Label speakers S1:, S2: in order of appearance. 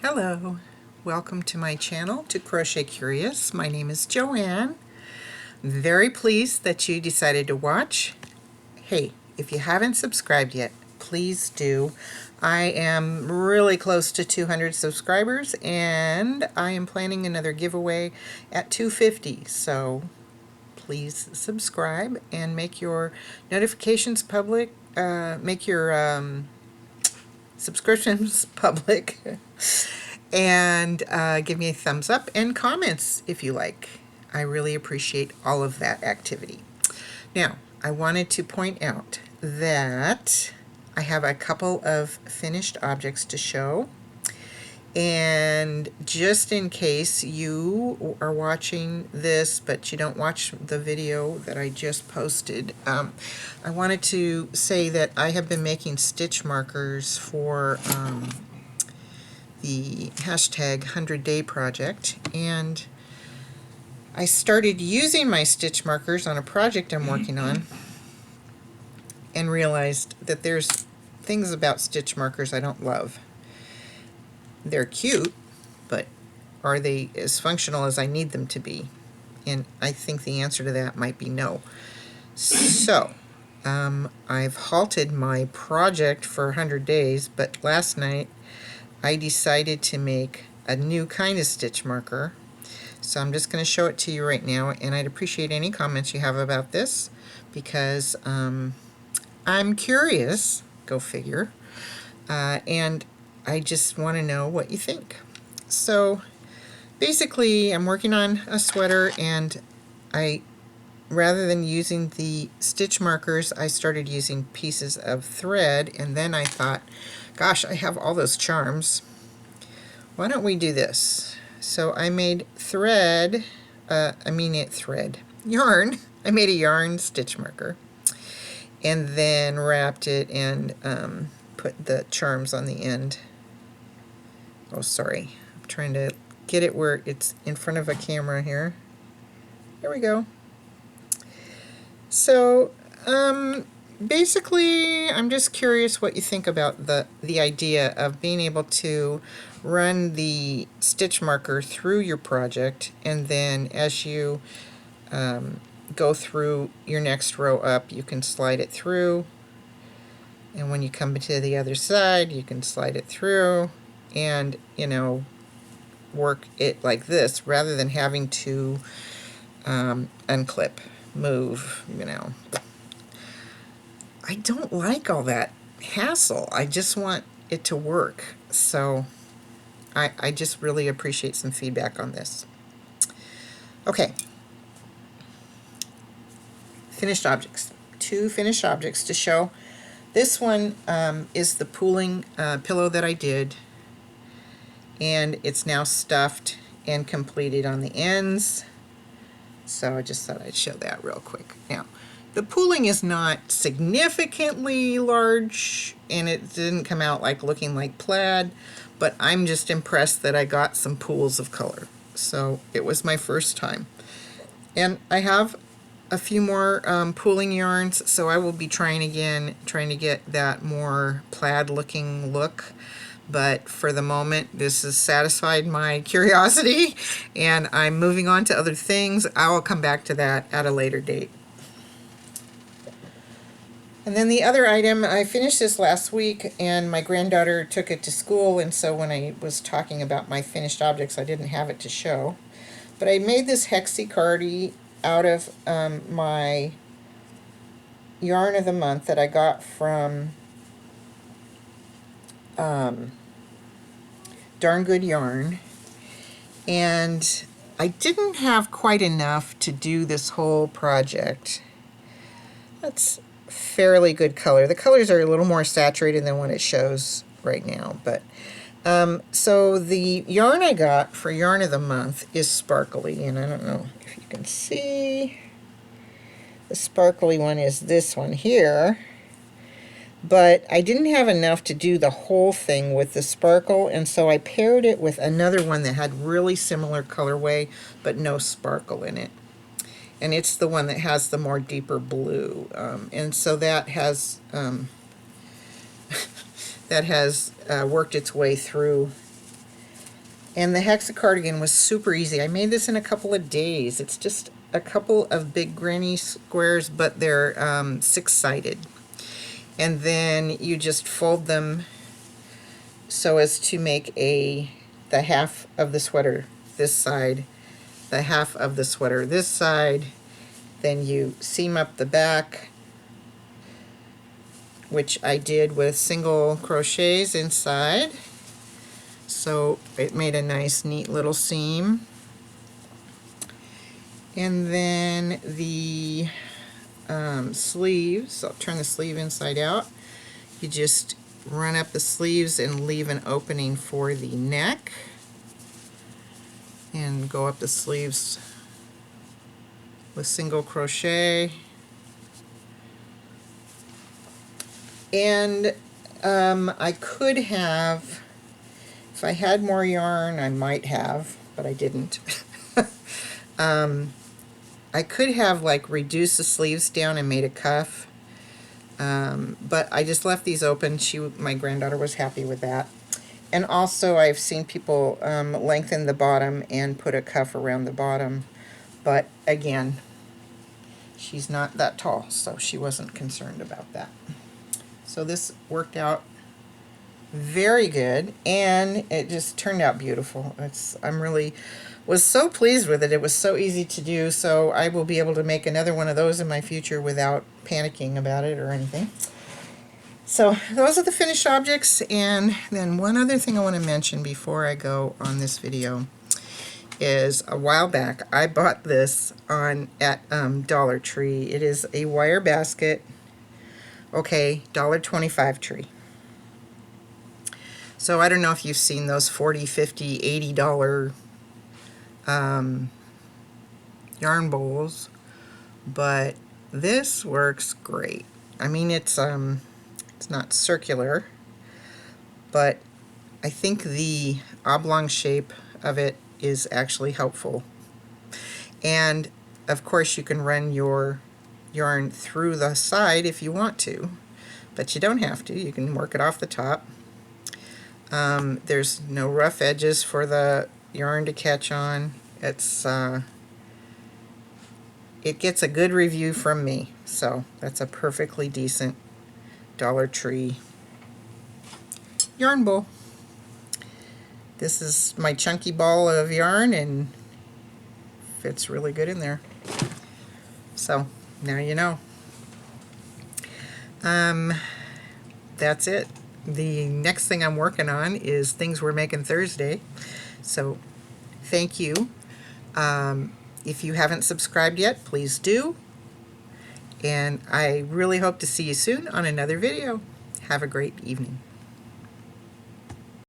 S1: Hello, welcome to my channel, to Crochet Curious. My name is Joanne. Very pleased that you decided to watch. Hey, if you haven't subscribed yet, please do. I am really close to 200 subscribers and I am planning another giveaway at 250, so please subscribe and make your notifications public, make your subscriptions public, and give me a thumbs up and comments if you like. I really appreciate all of that activity. Now, I wanted to point out that I have a couple of finished objects to show. And just in case you are watching this but you don't watch the video that I just posted, I wanted to say that I have been making stitch markers for the hashtag 100-day project, and I started using my stitch markers on a project I'm working on and realized that there's things about stitch markers I don't love. They're cute, but are they as functional as I need them to be? And I think the answer to that might be no. So, I've halted my project for 100 days, but last night I decided to make a new kind of stitch marker. So I'm just going to show it to you right now, and I'd appreciate any comments you have about this, because I'm curious, go figure, and I just want to know what you think. So basically I'm working on a sweater, and rather than using the stitch markers, I started using pieces of thread, and then I thought, gosh, I have all those charms. Why don't we do this? So I made yarn. I made a yarn stitch marker, and then wrapped it and put the charms on the end. Oh, sorry. I'm trying to get it where it's in front of a camera here. There we go. So, basically, I'm just curious what you think about the idea of being able to run the stitch marker through your project, and then as you go through your next row up, you can slide it through, and when you come to the other side, you can slide it through, and work it like this rather than having to unclip, move. I don't like all that hassle. I just want it to work. So I just really appreciate some feedback on this. Okay, finished objects. 2 finished objects to show. This one is the pooling pillow that I did, and it's now stuffed and completed on the ends. So I just thought I'd show that real quick. Now, the pooling is not significantly large, and it didn't come out looking like plaid, but I'm just impressed that I got some pools of color. So it was my first time. And I have a few more pooling yarns, so I will be trying to get that more plaid looking look. But for the moment, this has satisfied my curiosity, and I'm moving on to other things. I will come back to that at a later date. And then the other item, I finished this last week, and my granddaughter took it to school, and so when I was talking about my finished objects, I didn't have it to show. But I made this hexie-cardi out of my yarn of the month that I got from Darn Good Yarn, and I didn't have quite enough to do this whole project. That's fairly good color. The colors are a little more saturated than what it shows right now, but so the yarn I got for yarn of the month is sparkly, and I don't know if you can see. The sparkly one is this one here, but I didn't have enough to do the whole thing with the sparkle, and so I paired it with another one that had really similar colorway but no sparkle in it, and it's the one that has the more deeper blue, and so that has worked its way through And the hexa cardigan was super easy. I made this in a couple of days. It's just a couple of big granny squares, but they're 6-sided. And then you just fold them so as to make the half of the sweater this side, the half of the sweater this side. Then you seam up the back, which I did with single crochets inside. So it made a nice, neat little seam. And then the sleeves, I'll turn the sleeve inside out. You just run up the sleeves and leave an opening for the neck. And go up the sleeves with single crochet. And I could have, if I had more yarn, I might have, but I didn't. I could have like reduced the sleeves down and made a cuff, but I just left these open. My granddaughter was happy with that. And also I've seen people lengthen the bottom and put a cuff around the bottom, but again, she's not that tall, so she wasn't concerned about that. So this worked out very good, and it just turned out beautiful. Was so pleased with it. It was so easy to do, so I will be able to make another one of those in my future without panicking about it or anything. So those are the finished objects. And then one other thing I want to mention before I go on this video is a while back I bought this at Dollar Tree. It is a wire basket. Okay, $1.25 tree. So I don't know if you've seen those $40, $50, $80 yarn bowls, but this works great. I mean, it's not circular, but I think the oblong shape of it is actually helpful. And of course you can run your yarn through the side if you want to, but you don't have to. You can work it off the top. There's no rough edges for the yarn to catch on. It gets a good review from me, so that's a perfectly decent Dollar Tree yarn bowl. This is my chunky ball of yarn and fits really good in there. So now you know. That's it. The next thing I'm working on is things we're making Thursday. So thank you. If you haven't subscribed yet, please do. And I really hope to see you soon on another video. Have a great evening.